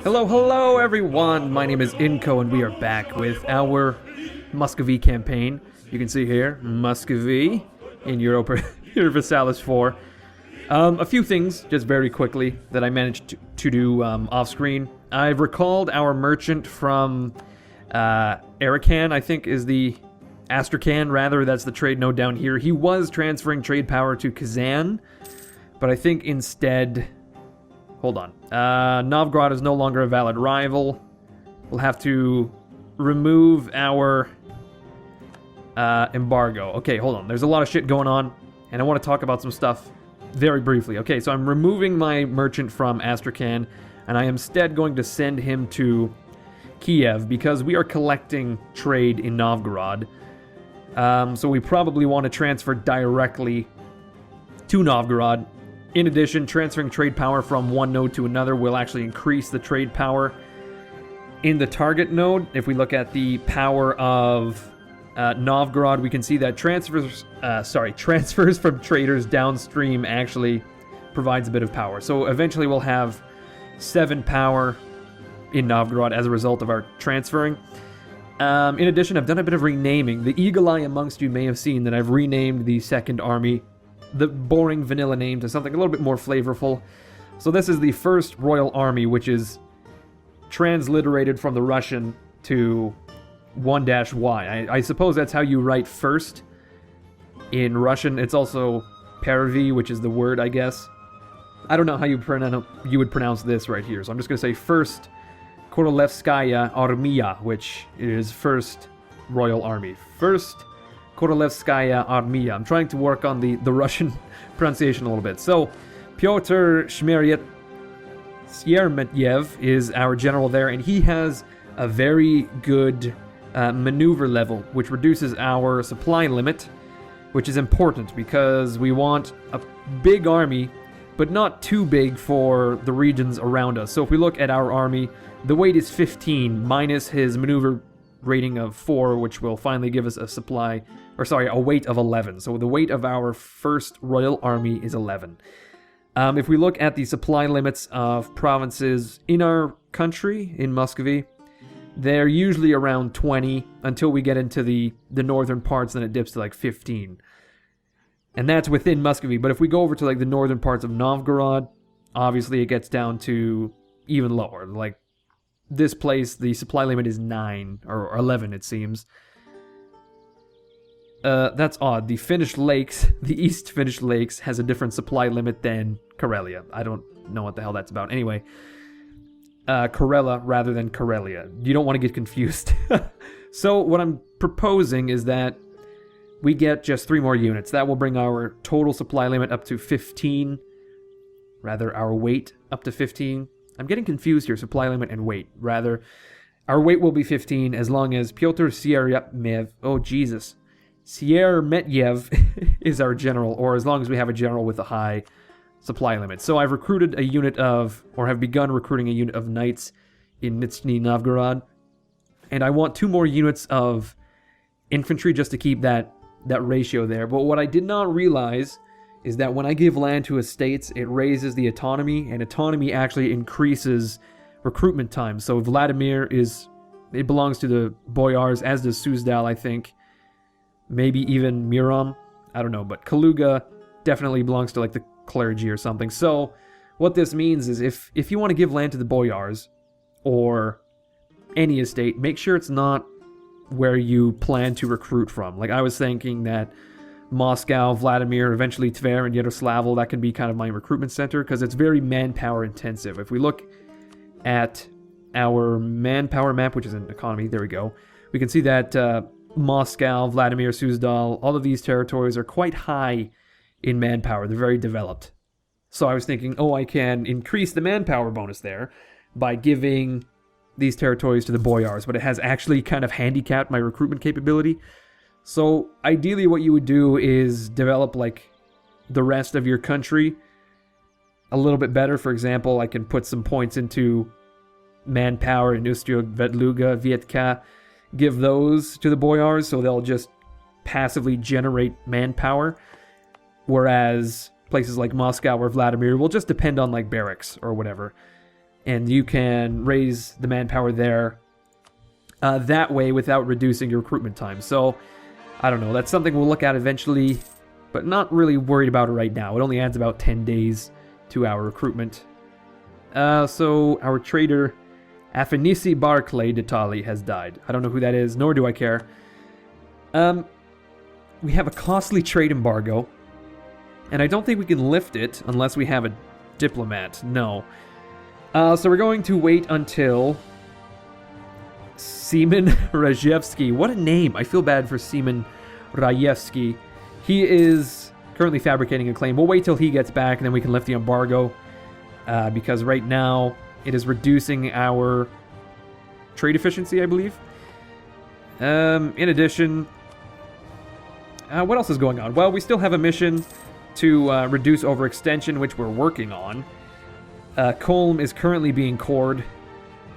Hello everyone, my name is Inko and we are back with our Muscovy campaign. You can see here, Muscovy in Europa Universalis 4. A few things, just very quickly, that I managed to do off-screen. I've recalled our merchant from Arakan, I think is the Astrakhan, rather, that's the trade node down here. He was transferring trade power to Kazan, but I think instead... Hold on. Novgorod is no longer a valid rival. We'll have to remove our embargo. Okay, hold on. There's a lot of shit going on, and I want to talk about some stuff very briefly. Okay, so I'm removing my merchant from Astrakhan, and I am instead going to send him to Kiev, because we are collecting trade in Novgorod. So we probably want to transfer directly to Novgorod. In addition, transferring trade power from one node to another will actually increase the trade power in the target node. If we look at the power of Novgorod, we can see that transfers from traders downstream actually provides a bit of power. So eventually we'll have 7 power in Novgorod as a result of our transferring. In addition, I've done a bit of renaming. The eagle eye amongst you may have seen that I've renamed the second army, the boring vanilla name, to something a little bit more flavorful. So this is the first Royal Army, which is transliterated from the Russian to 1-Y. I suppose that's how you write first in Russian. It's also Pervy, which is the word, I guess. I don't know how you would pronounce this right here, so I'm just going to say first Korelevskaya Armiya, which is first Royal Army. First Korelevskaya Armiya. I'm trying to work on the Russian pronunciation a little bit. So, Pyotr Sheremetyev is our general there, and he has a very good maneuver level, which reduces our supply limit, which is important because we want a big army, but not too big for the regions around us. So if we look at our army, the weight is 15 minus his maneuver rating of 4, which will finally give us a weight of 11. So the weight of our first Royal Army is 11. If we look at the supply limits of provinces in our country, in Muscovy, they're usually around 20 until we get into the northern parts, then it dips to like 15. And that's within Muscovy. But if we go over to like the northern parts of Novgorod, obviously it gets down to even lower. Like this place, the supply limit is 9 or 11, it seems. That's odd. The Finnish Lakes, the East Finnish Lakes, has a different supply limit than Karelia. I don't know what the hell that's about. Anyway, Karela rather than Karelia. You don't want to get confused. So what I'm proposing is that we get just 3 more units. That will bring our total supply limit up to 15. Rather, our weight up to 15. I'm getting confused here, supply limit and weight. Rather, our weight will be 15 as long as Pyotr Sheremetyev, Sheremetyev is our general, or as long as we have a general with a high supply limit. So I've recruited a unit of, or have begun recruiting a unit of knights in Nizhny Novgorod. And I want 2 more units of infantry just to keep that ratio there. But what I did not realize is that when I give land to estates, it raises the autonomy, and autonomy actually increases recruitment time. So Vladimir it belongs to the boyars, as does Suzdal, I think. Maybe even Murom, I don't know, but Kaluga definitely belongs to like the clergy or something. So what this means is if you want to give land to the boyars or any estate, make sure it's not where you plan to recruit from. Like I was thinking that Moscow, Vladimir, eventually Tver and Yaroslavl, that can be kind of my recruitment center because it's very manpower intensive. If we look at our manpower map, which is in economy, there we go, we can see that Moscow, Vladimir, Suzdal, all of these territories are quite high in manpower. They're very developed. So I was thinking, I can increase the manpower bonus there by giving these territories to the boyars, but it has actually kind of handicapped my recruitment capability. So ideally what you would do is develop like the rest of your country a little bit better. For example, I can put some points into manpower in Ustyug, Vetluga, Vietka, give those to the boyars so they'll just passively generate manpower. Whereas places like Moscow or Vladimir will just depend on like barracks or whatever. And you can raise the manpower there that way without reducing your recruitment time. So, I don't know, that's something we'll look at eventually, but not really worried about it right now. It only adds about 10 days to our recruitment. So, our trader, Afanisi Barclay d'Italy, has died. I don't know who that is, nor do I care. We have a costly trade embargo, and I don't think we can lift it unless we have a diplomat. No. So we're going to wait until Seaman Rajevsky. What a name. I feel bad for Seaman Rajevsky. He is currently fabricating a claim. We'll wait till he gets back, and then we can lift the embargo, because right now it is reducing our trade efficiency, I believe. In addition, what else is going on? Well, we still have a mission to reduce overextension, which we're working on. Kolm is currently being cored,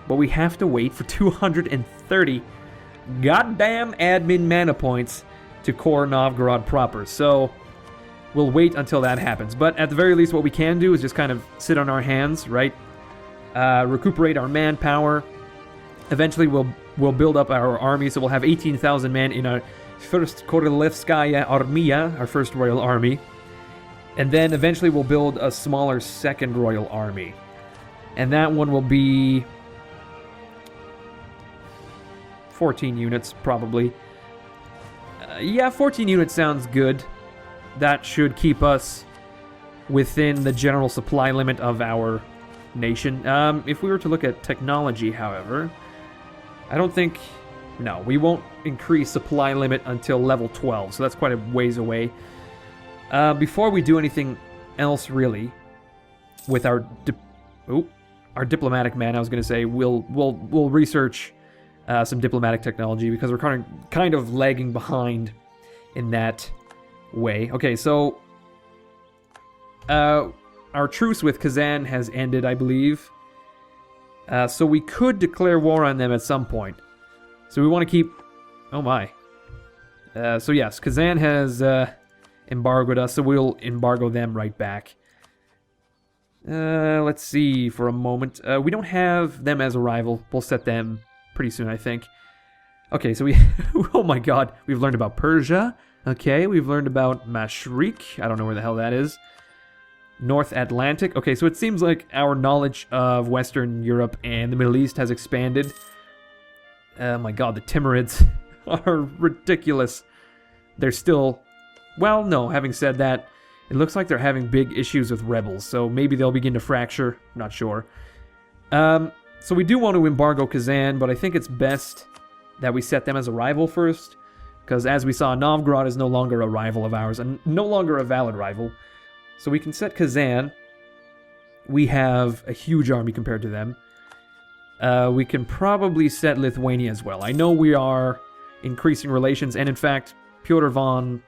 but we have to wait for 230 goddamn admin mana points to core Novgorod proper. So we'll wait until that happens. But at the very least, what we can do is just kind of sit on our hands, right? Recuperate our manpower. Eventually, we'll build up our army, so we'll have 18,000 men in our first Korelevskaya Armiya, our first royal army. And then eventually we'll build a smaller second royal army. And that one will be 14 units, probably. Yeah, 14 units sounds good. That should keep us within the general supply limit of our nation. If we were to look at technology, however, I don't think... No, we won't increase supply limit until level 12, so that's quite a ways away. Before we do anything else, really, with our diplomatic man, I was going to say, we'll research some diplomatic technology, because we're kind of lagging behind in that way. Okay, so our truce with Kazan has ended, I believe. So we could declare war on them at some point. So we want to keep... Oh my. So yes, Kazan has embargoed us, so we'll embargo them right back. Let's see for a moment. We don't have them as a rival. We'll set them pretty soon, I think. Okay, so we... oh my god. We've learned about Persia. Okay, we've learned about Mashrik. I don't know where the hell that is. North Atlantic. Okay, so it seems like our knowledge of Western Europe and the Middle East has expanded. Oh my god, the Timurids are ridiculous. They're still... Well, no, having said that, it looks like they're having big issues with rebels, so maybe they'll begin to fracture. Not sure. So we do want to embargo Kazan, but I think it's best that we set them as a rival first, because as we saw, Novgorod is no longer a rival of ours, and no longer a valid rival. So we can set Kazan. We have a huge army compared to them. We can probably set Lithuania as well. I know we are increasing relations, and in fact, Pyotr von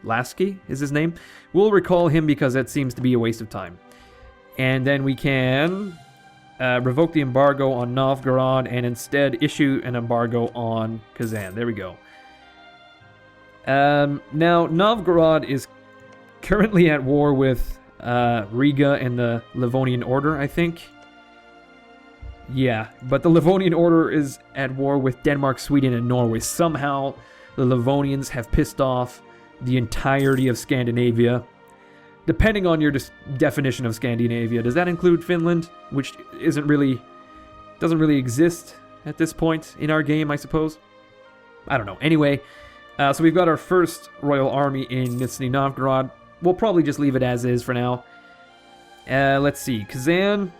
Lasky is his name. We'll recall him because that seems to be a waste of time. And then we can revoke the embargo on Novgorod and instead issue an embargo on Kazan. There we go. Now, Novgorod is currently at war with Riga and the Livonian Order, I think. Yeah, but the Livonian Order is at war with Denmark, Sweden, and Norway. Somehow, the Livonians have pissed off the entirety of Scandinavia. Depending on your definition of Scandinavia, does that include Finland, which doesn't really exist at this point in our game, I suppose? I don't know. Anyway, so we've got our first royal army in Nizhny Novgorod. We'll probably just leave it as is for now. Let's see. Kazan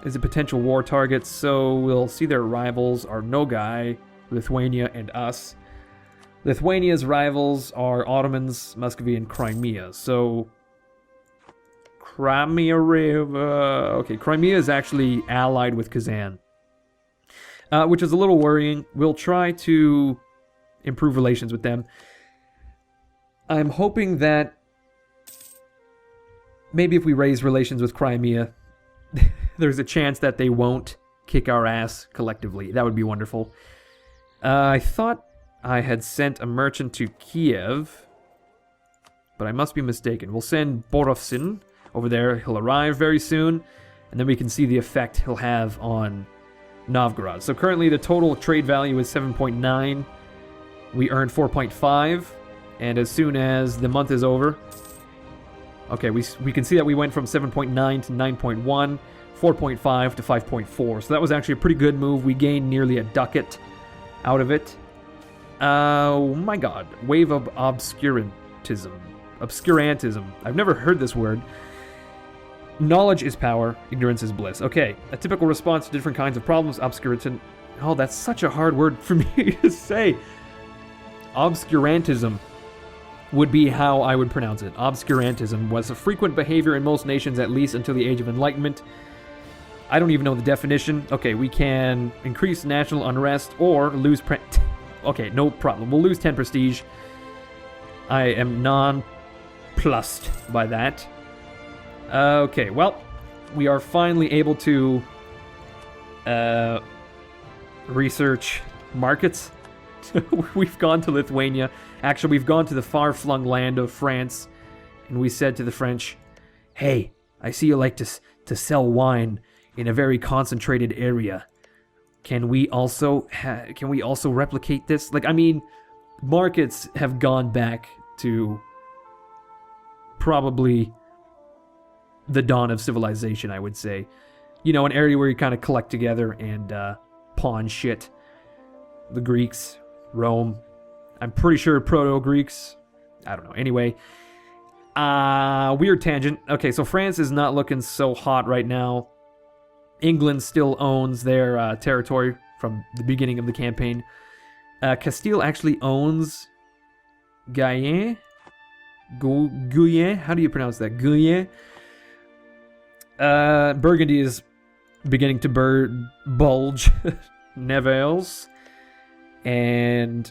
is a potential war target, so we'll see their rivals are Nogai, Lithuania, and us. Lithuania's rivals are Ottomans, Muscovy, and Crimea. So, Crimea is actually allied with Kazan, which is a little worrying. We'll try to improve relations with them. I'm hoping that maybe if we raise relations with Crimea, there's a chance that they won't kick our ass collectively. That would be wonderful. I thought I had sent a merchant to Kiev, but I must be mistaken. We'll send Borovsin over there. He'll arrive very soon, and then we can see the effect he'll have on Novgorod. So currently the total trade value is 7.9. We earned 4.5, and as soon as the month is over... Okay, we can see that we went from 7.9 to 9.1, 4.5 to 5.4. So that was actually a pretty good move. We gained nearly a ducat out of it. Oh my god. Wave of obscurantism. Obscurantism. I've never heard this word. Knowledge is power, ignorance is bliss. Okay, a typical response to different kinds of problems. Obscurantism. Oh, that's such a hard word for me to say. Obscurantism would be how I would pronounce it. Obscurantism was a frequent behavior in most nations, at least until the Age of Enlightenment. I don't even know the definition. Okay, we can increase national unrest or lose... Okay, no problem. We'll lose 10 prestige. I am nonplussed by that. Okay, well, we are finally able to research markets. We've gone to Lithuania. Actually, we've gone to the far-flung land of France, and we said to the French, "Hey, I see you like to sell wine in a very concentrated area. Can we also replicate this?" Like, I mean, markets have gone back to probably the dawn of civilization, I would say. You know, an area where you kind of collect together and pawn shit. The Greeks, Rome, I'm pretty sure Proto-Greeks, I don't know. Anyway, weird tangent. Okay, so France is not looking so hot right now. England still owns their territory from the beginning of the campaign. Castile actually owns Guyenne? Guyenne? How do you pronounce that? Guyenne? Burgundy is beginning to bulge. Nevers. And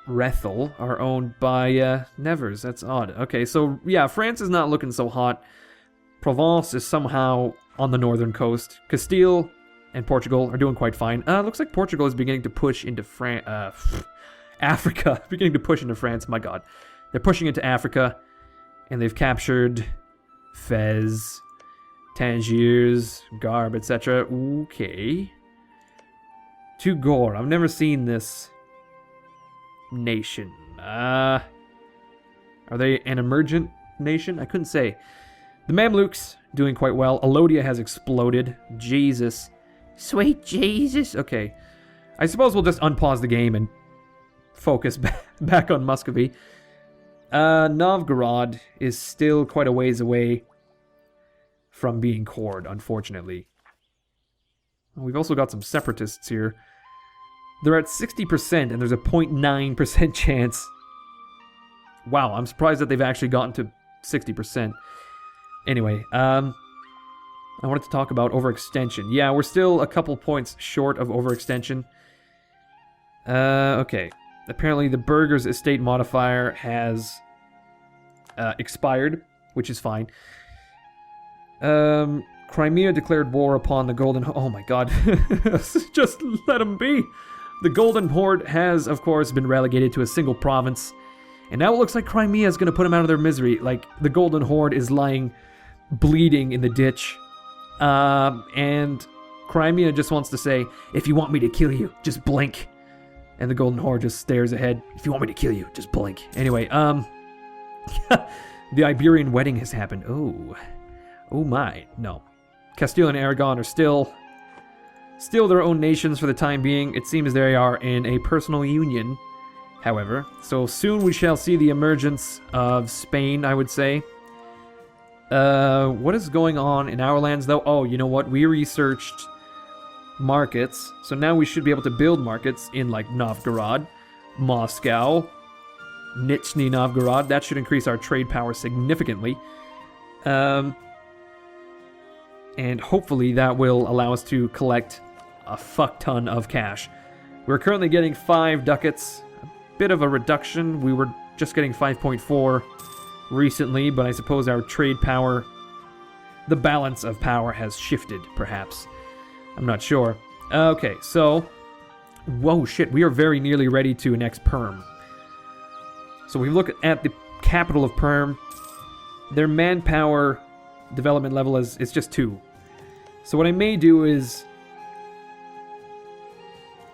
Rethel are owned by Nevers. That's odd. Okay, so yeah, France is not looking so hot. Provence is somehow on the northern coast. Castile and Portugal are doing quite fine. Looks like Portugal is beginning to push into Africa. Beginning to push into France. My god. They're pushing into Africa, and they've captured Fez, Tangiers, Garb, etc. Okay. Tugor. I've never seen this nation. Are they an emergent nation? I couldn't say. The Mamluks doing quite well. Alodia has exploded. Jesus. Sweet Jesus. Okay. I suppose we'll just unpause the game and focus back on Muscovy. Novgorod is still quite a ways away from being cored, unfortunately. We've also got some separatists here. They're at 60%, and there's a 0.9% chance. Wow, I'm surprised that they've actually gotten to 60%. Anyway, I wanted to talk about overextension. Yeah, we're still a couple points short of overextension. Okay. Apparently the Burgher's estate modifier has expired, which is fine. Crimea declared war upon the Golden... Oh my god. Just let them be. The Golden Horde has, of course, been relegated to a single province. And now it looks like Crimea is going to put them out of their misery. Like, the Golden Horde is lying bleeding in the ditch. And Crimea just wants to say, "If you want me to kill you, just blink." And the Golden Horde just stares ahead. "If you want me to kill you, just blink." Anyway, the Iberian wedding has happened. Oh. Oh my. No. Castile and Aragon are still their own nations for the time being. It seems they are in a personal union, however. So soon we shall see the emergence of Spain, I would say. What is going on in our lands, though? Oh, you know what? We researched markets. So now we should be able to build markets in, like, Novgorod, Moscow, Nizhny Novgorod. That should increase our trade power significantly. And hopefully that will allow us to collect a fuck ton of cash. We're currently getting 5 ducats. A bit of a reduction. We were just getting 5.4 recently, but I suppose our trade power, the balance of power has shifted, perhaps. I'm not sure. Okay, so... Whoa, shit, we are very nearly ready to annex Perm. So we look at the capital of Perm. Their manpower development level is it's just 2. So what I may do is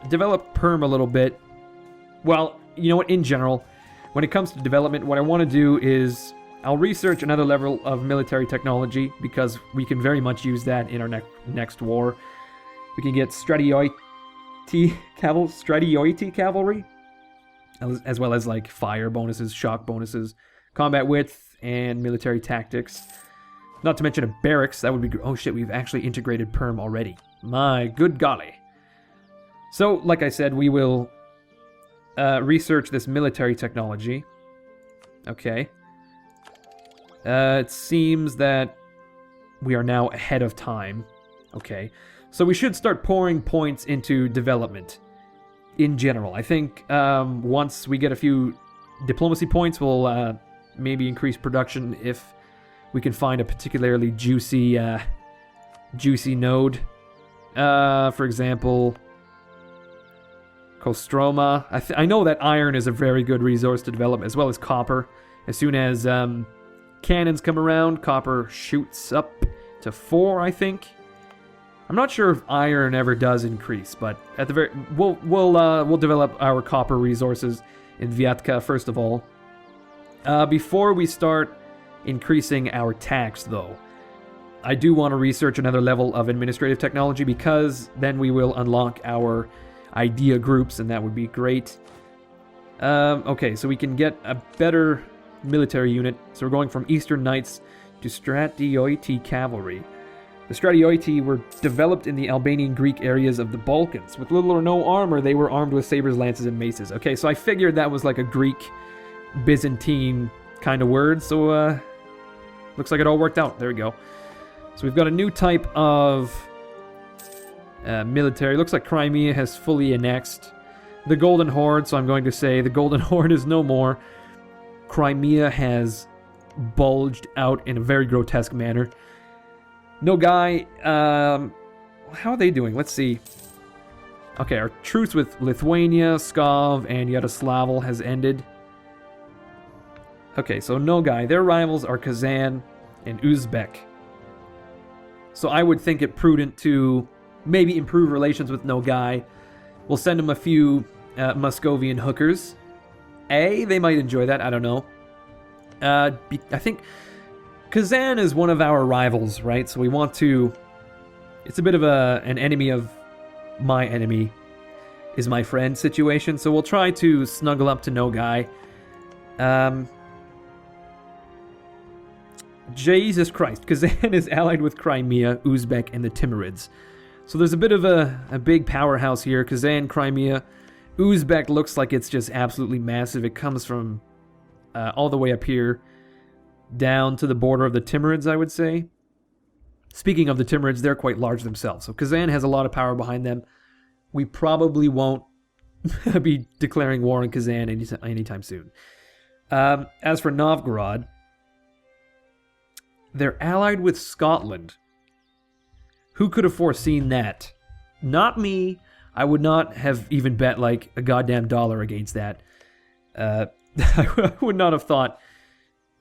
develop Perm a little bit. Well, you know what, in general, when it comes to development, what I want to do is I'll research another level of military technology because we can very much use that in our next war. We can get Stratioite cavalry, as well as like fire bonuses, shock bonuses, combat width, and military tactics. Not to mention a barracks. That would be... Oh shit, we've actually integrated Perm already. My good golly. So, like I said, we will research this military technology. Okay. It seems that we are now ahead of time. Okay. So we should start pouring points into development in general. I think once we get a few diplomacy points, we'll maybe increase production if we can find a particularly juicy node. For example, Kostroma. I know that iron is a very good resource to develop, as well as copper. As soon as cannons come around, copper shoots up to 4, I think. I'm not sure if iron ever does increase, but at the very we'll develop our copper resources in Vyatka first of all. Before we start increasing our tax, though, I do want to research another level of administrative technology because then we will unlock our idea groups, and that would be great. Okay, so we can get a better military unit. So we're going from Eastern Knights to Stratioite cavalry. The Stratioite were developed in the Albanian Greek areas of the Balkans. With little or no armor, they were armed with sabers, lances, and maces. Okay, so I figured that was like a Greek, Byzantine kind of word, so looks like it all worked out. There we go. So we've got a new type of military. Looks like Crimea has fully annexed the Golden Horde, so I'm going to say the Golden Horde is no more. Crimea has bulged out in a very grotesque manner. Nogai, how are they doing? Let's see. Okay, our truce with Lithuania, Pskov, and Yaroslavl has ended. Okay, so Nogai, their rivals are Kazan and Uzbek. So I would think it prudent to maybe improve relations with Nogai. We'll send them a few Muscovian hookers. They might enjoy that, I don't know. I think Kazan is one of our rivals, right? So we want to... It's a bit of an enemy of my enemy is my friend situation. So we'll try to snuggle up to Nogai. Jesus Christ. Kazan is allied with Crimea, Uzbek, and the Timurids. So there's a bit of a big powerhouse here. Kazan, Crimea. Uzbek looks like it's just absolutely massive. It comes from all the way up here down to the border of the Timurids, I would say. Speaking of the Timurids, they're quite large themselves. So Kazan has a lot of power behind them. We probably won't be declaring war on Kazan anytime soon. As for Novgorod, they're allied with Scotland. Who could have foreseen that? Not me. I would not have even bet like a goddamn dollar against that. I would not have thought...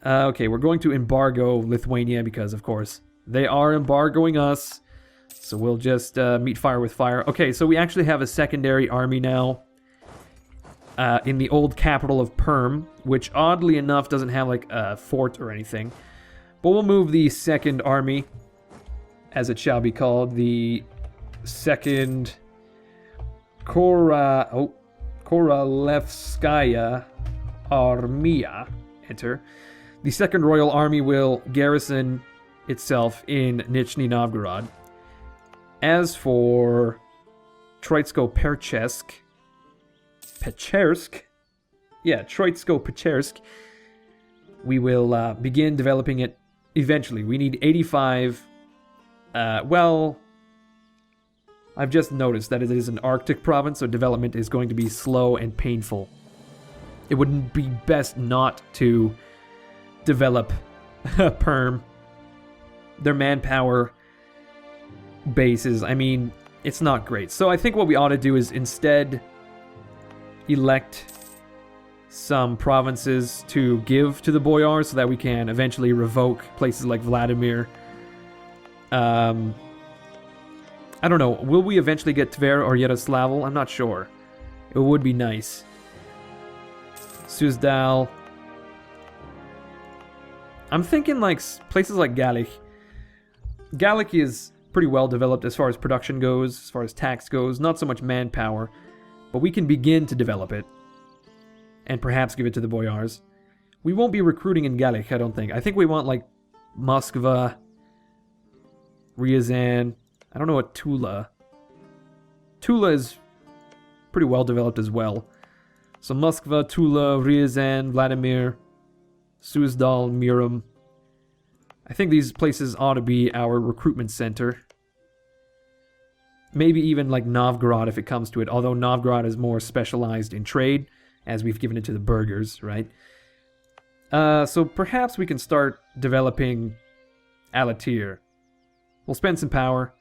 okay, we're going to embargo Lithuania because, of course, they are embargoing us. So we'll just meet fire with fire. Okay, so we actually have a secondary army now in the old capital of Perm, which oddly enough doesn't have like a fort or anything. But we'll move the second army, as it shall be called, the second Korelevskaya Armiya. Enter. The Second Royal Army will garrison itself in Nizhny Novgorod. As for Troitsko-Pechersk, Troitsko-Pechersk, we will begin developing it eventually. We need 85. Well, I've just noticed that it is an Arctic province, so development is going to be slow and painful. It would be best not to develop Perm. Their manpower bases, I mean, it's not great. So I think what we ought to do is instead elect some provinces to give to the boyars so that we can eventually revoke places like Vladimir. I don't know. Will we eventually get Tver or Yaroslavl? I'm not sure. It would be nice. Suzdal. I'm thinking like places like Galich. Galich is pretty well developed as far as production goes, as far as tax goes. Not so much manpower. But we can begin to develop it. And perhaps give it to the boyars. We won't be recruiting in Galich, I don't think. I think we want like Moskva, Ryazan. I don't know what Tula. Tula is pretty well developed as well. So Moskva, Tula, Ryazan, Vladimir, Suzdal, Murom. I think these places ought to be our recruitment center. Maybe even like Novgorod if it comes to it. Although Novgorod is more specialized in trade, as we've given it to the burghers, right? So perhaps we can start developing Alatir. We'll spend some power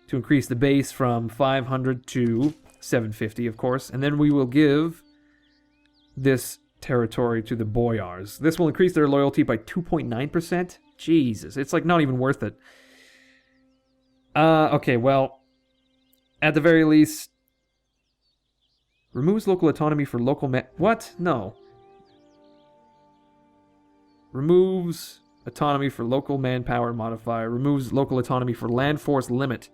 to increase the base from 500 to 750, of course. And then we will give this territory to the boyars. This will increase their loyalty by 2.9%. Jesus, it's like not even worth it. Okay, well, at the very least, removes local autonomy for local what? No. Removes autonomy for local manpower modifier. Removes local autonomy for land force limit.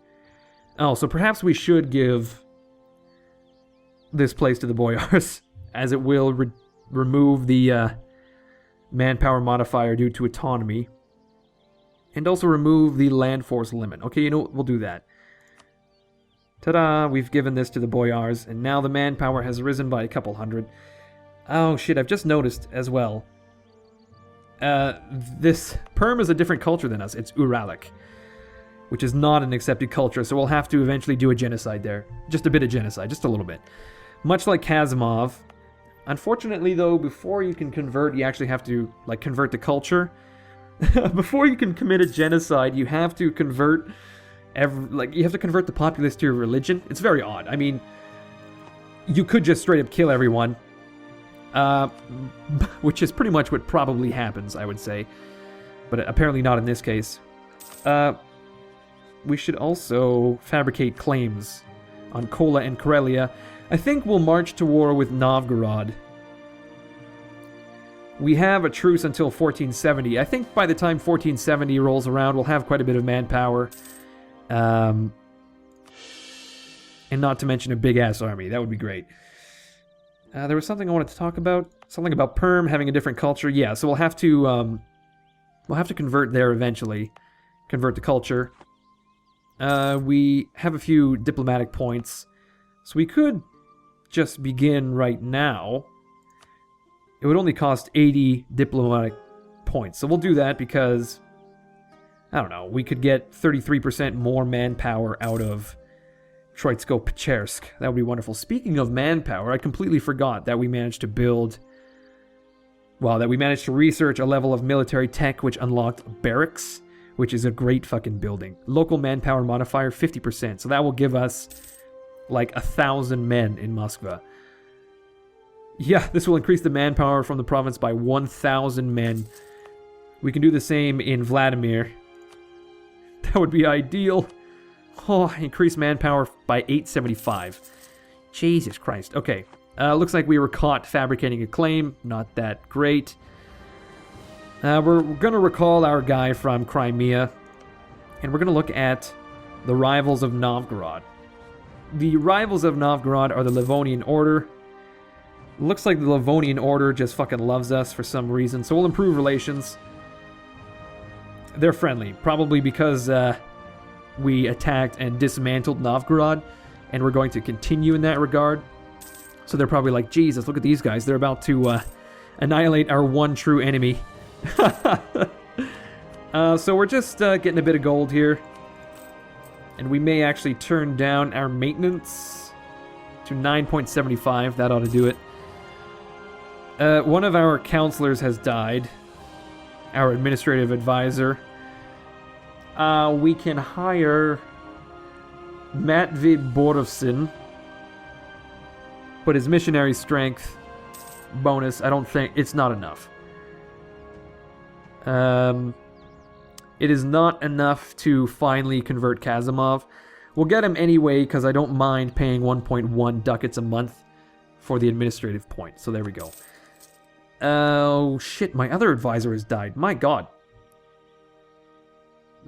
Oh, so perhaps we should give this place to the boyars, as it will remove the manpower modifier due to autonomy. And also remove the land force limit. Okay, you know what? We'll do that. Ta-da! We've given this to the boyars, and now the manpower has risen by a couple hundred. Oh shit, I've just noticed as well. This Perm is a different culture than us. It's Uralic, which is not an accepted culture, so we'll have to eventually do a genocide there. Just a bit of genocide, just a little bit. Much like Kazimov. Unfortunately, though, before you can convert, you actually have to, like, convert the culture. Before you can commit a genocide, you have to convert... you have to convert the populace to your religion. It's very odd. I mean, you could just straight up kill everyone. Which is pretty much what probably happens, I would say. But apparently not in this case. We should also fabricate claims on Kola and Karelia. I think we'll march to war with Novgorod. We have a truce until 1470. I think by the time 1470 rolls around, we'll have quite a bit of manpower. And not to mention a big-ass army. That would be great. There was something I wanted to talk about. Something about Perm having a different culture. Yeah, so we'll have to convert there eventually. Convert the culture. We have a few diplomatic points. So we could just begin right now. It would only cost 80 diplomatic points. So we'll do that because... I don't know, we could get 33% more manpower out of Troitsko-Pechersk. That would be wonderful. Speaking of manpower, I completely forgot that we managed to build... Well, that we managed to research a level of military tech which unlocked barracks, which is a great fucking building. Local manpower modifier, 50%. So that will give us, like, 1,000 men in Moskva. Yeah, this will increase the manpower from the province by 1,000 men. We can do the same in Vladimir. That would be ideal. Oh, increase manpower by 875. Jesus Christ. Okay. Looks like we were caught fabricating a claim. Not that great. We're going to recall our guy from Crimea. And we're going to look at the rivals of Novgorod. The rivals of Novgorod are the Livonian Order. Looks like the Livonian Order just fucking loves us for some reason. So we'll improve relations. They're friendly, probably because we attacked and dismantled Novgorod, and we're going to continue in that regard. So they're probably like, Jesus, look at these guys. They're about to annihilate our one true enemy. So we're just getting a bit of gold here. And we may actually turn down our maintenance to 9.75. That ought to do it. One of our counselors has died. Our administrative advisor. We can hire Matvey Borovsin, but his missionary strength bonus, I don't think... It's not enough. It is not enough to finally convert Kazimov. We'll get him anyway, because I don't mind paying 1.1 ducats a month for the administrative point. So there we go. Oh, shit, my other advisor has died. My god.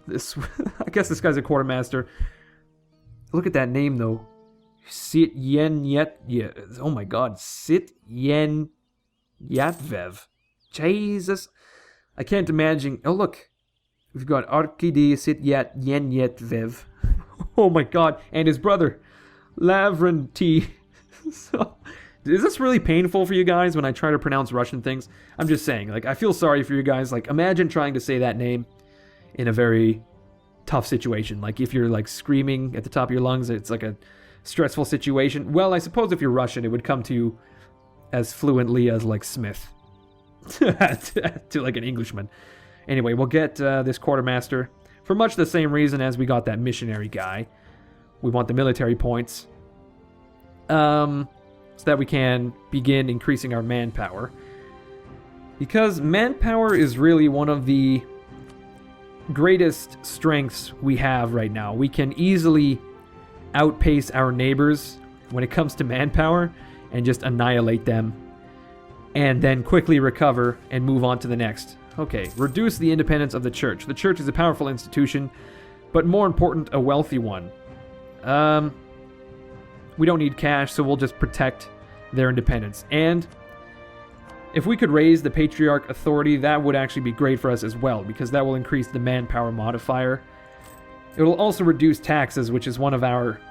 This, I guess this guy's a quartermaster. Look at that name, though. Sit Yen Yet... Yeah, oh my god. Sit Yen Yatvev. Jesus. I can't imagine... Oh, look. We've got Arkady Sit Yen Yetvev. Oh my god. And his brother, Lavrenti. So, is this really painful for you guys when I try to pronounce Russian things? I'm just saying, like, I feel sorry for you guys. Like, imagine trying to say that name in a very tough situation. Like, if you're, like, screaming at the top of your lungs, it's like a stressful situation. Well, I suppose if you're Russian, it would come to you as fluently as, like, Smith. to, like, an Englishman. Anyway, we'll get this quartermaster for much the same reason as we got that missionary guy. We want the military points. So that we can begin increasing our manpower. Because manpower is really one of the greatest strengths we have right now. We can easily outpace our neighbors when it comes to manpower and just annihilate them. And then quickly recover and move on to the next. Okay, reduce the independence of the church. The church is a powerful institution, but more important, a wealthy one. We don't need cash, so we'll just protect their independence. And if we could raise the patriarch authority, that would actually be great for us as well, because that will increase the manpower modifier. It will also reduce taxes, which is one of our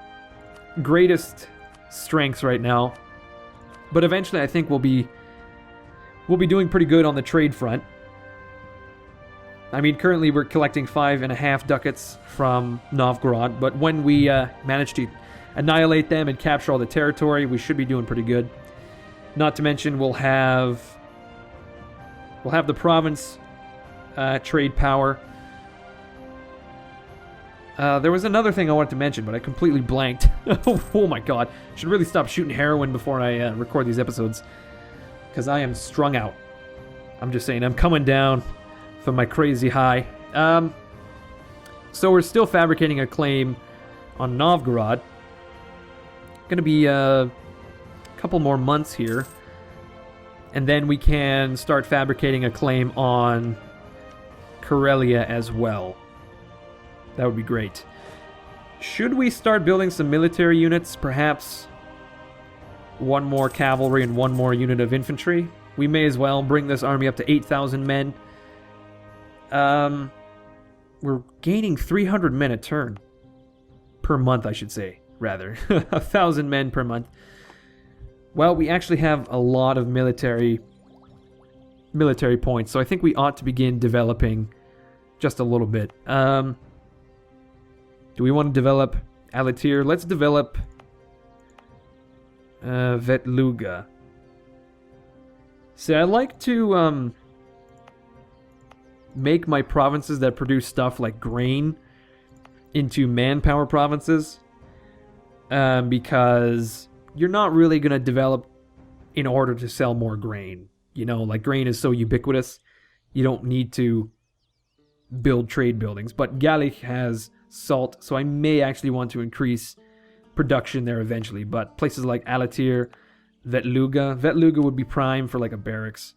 greatest strengths right now. But eventually I think we'll be doing pretty good on the trade front. I mean, currently we're collecting 5.5 ducats from Novgorod, but when we manage to annihilate them and capture all the territory, we should be doing pretty good. Not to mention we'll have the province trade power. There was another thing I wanted to mention, but I completely blanked. Oh my god. Should really stop shooting heroin before I record these episodes, because I am strung out. I'm just saying, I'm coming down from my crazy high. So we're still fabricating a claim on Novgorod. Gonna be a couple more months here, and then we can start fabricating a claim on Karelia as well. That would be great. Should we start building some military units? Perhaps one more cavalry and one more unit of infantry? We may as well bring this army up to 8,000 men. We're gaining 300 men a turn. Per month, I should say, rather. 1,000 men per month. Well, we actually have a lot of military points, so I think we ought to begin developing just a little bit. Do we want to develop Alatir? Let's develop Vetluga. See, I like to make my provinces that produce stuff like grain into manpower provinces, because you're not really going to develop in order to sell more grain. You know, like grain is so ubiquitous, you don't need to build trade buildings. But Gallic has salt, so I may actually want to increase production there eventually. But places like Alatir, Vetluga would be prime for like a barracks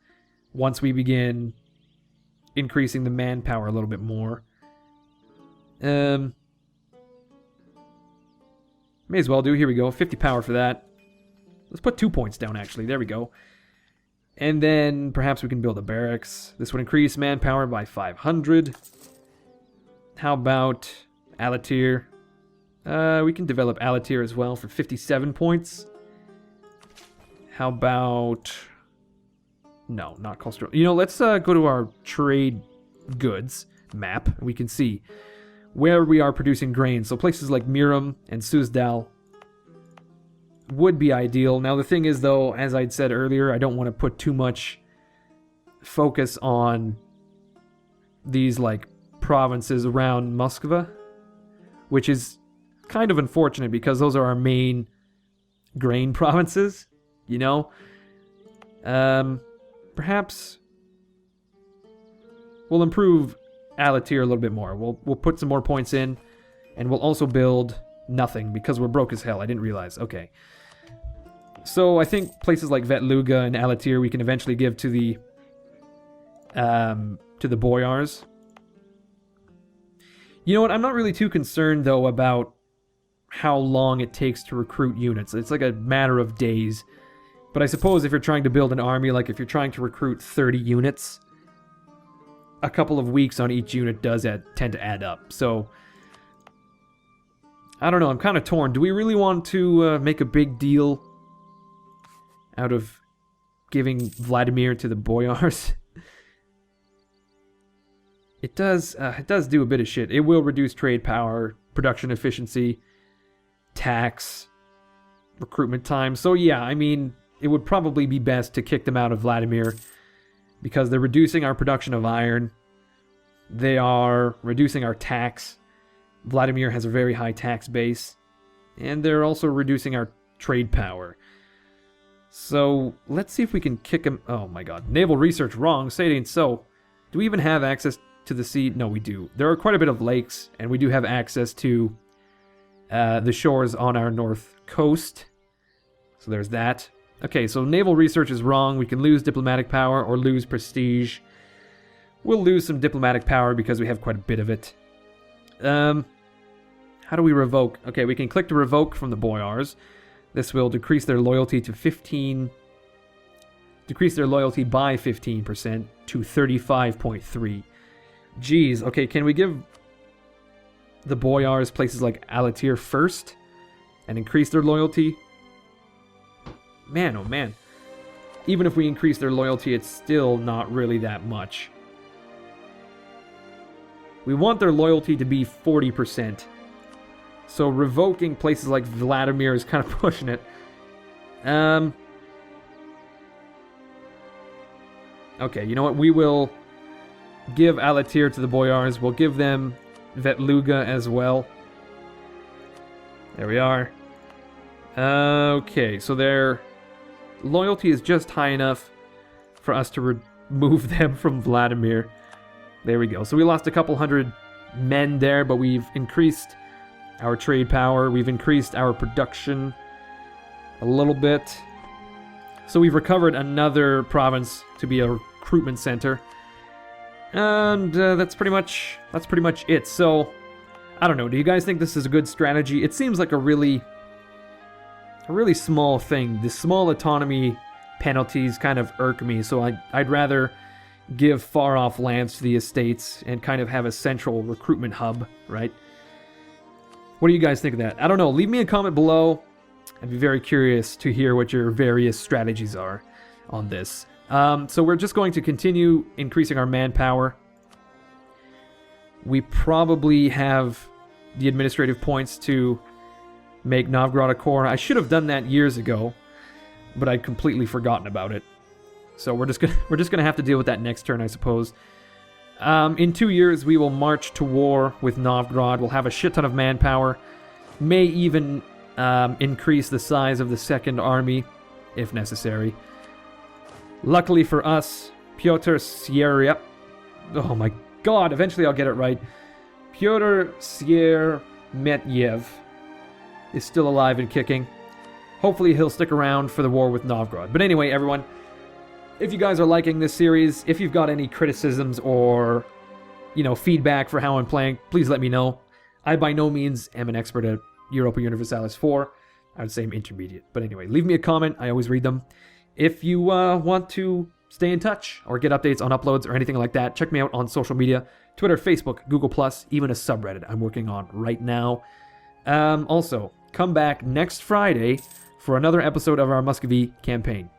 once we begin increasing the manpower a little bit more. May as well do. Here we go. 50 power for that. Let's put 2 points down, actually. There we go. And then perhaps we can build a barracks. This would increase manpower by 500. How about Alatir? We can develop Alatir as well for 57 points. How about... No, not Kostrel. You know, let's go to our trade goods map. We can see where we are producing grain. So places like Miram and Suzdal would be ideal. Now the thing is, though, as I'd said earlier, I don't want to put too much focus on these like provinces around Muscovy, which is kind of unfortunate because those are our main grain provinces, you know? Perhaps we'll improve Alatir a little bit more. We'll put some more points in, and we'll also build nothing because we're broke as hell. I didn't realize. Okay. So I think places like Vetluga and Alatir we can eventually give to the boyars. You know what? I'm not really too concerned though about how long it takes to recruit units. It's like a matter of days. But I suppose if you're trying to build an army, like if you're trying to recruit 30 units, a couple of weeks on each unit does tend to add up. So, I don't know, I'm kind of torn. Do we really want to make a big deal out of giving Vladimir to the boyars? It does do a bit of shit. It will reduce trade power, production efficiency, tax, recruitment time. So yeah, I mean, it would probably be best to kick them out of Vladimir because they're reducing our production of iron. They are reducing our tax. Vladimir has a very high tax base. And they're also reducing our trade power. So, let's see if we can kick them... Oh my god. Naval research wrong. Say it ain't so. Do we even have access to the sea? No, we do. There are quite a bit of lakes, and we do have access to the shores on our north coast. So there's that. Okay, so naval research is wrong. We can lose diplomatic power or lose prestige. We'll lose some diplomatic power because we have quite a bit of it. How do we revoke? Okay, we can click to revoke from the boyars. This will decrease their loyalty to 15... Decrease their loyalty by 15% to 35.3. Jeez, okay, can we give the boyars places like Alatir first? And increase their loyalty? Man, oh man. Even if we increase their loyalty, it's still not really that much. We want their loyalty to be 40%. So revoking places like Vladimir is kind of pushing it. Okay, you know what? We will give Alatir to the boyars. We'll give them Vetluga as well. There we are. Okay, so their loyalty is just high enough for us to remove them from Vladimir. There we go. So we lost a couple hundred men there, but we've increased our trade power. We've increased our production a little bit. So we've recovered another province to be a recruitment center. And that's pretty much it. So, I don't know. Do you guys think this is a good strategy? It seems like a really small thing. The small autonomy penalties kind of irk me, so I'd rather give far-off lands to the estates and kind of have a central recruitment hub, right? What do you guys think of that? I don't know. Leave me a comment below. I'd be very curious to hear what your various strategies are on this. So we're just going to continue increasing our manpower. We probably have the administrative points to make Novgorod a core. I should have done that years ago, but I'd completely forgotten about it. So we're just gonna have to deal with that next turn, I suppose. In 2 years, we will march to war with Novgorod. We'll have a shit ton of manpower. May even increase the size of the second army, if necessary. Luckily for us, Pyotr Sierra... Oh my god, eventually I'll get it right. Pyotr Siermetyev is still alive and kicking. Hopefully he'll stick around for the war with Novgorod. But anyway, everyone, if you guys are liking this series, if you've got any criticisms or, you know, feedback for how I'm playing, please let me know. I by no means am an expert at Europa Universalis 4. I would say I'm intermediate. But anyway, leave me a comment. I always read them. If you want to stay in touch or get updates on uploads or anything like that, check me out on social media. Twitter, Facebook, Google+, even a subreddit I'm working on right now. Also, come back next Friday for another episode of our Muscovy campaign.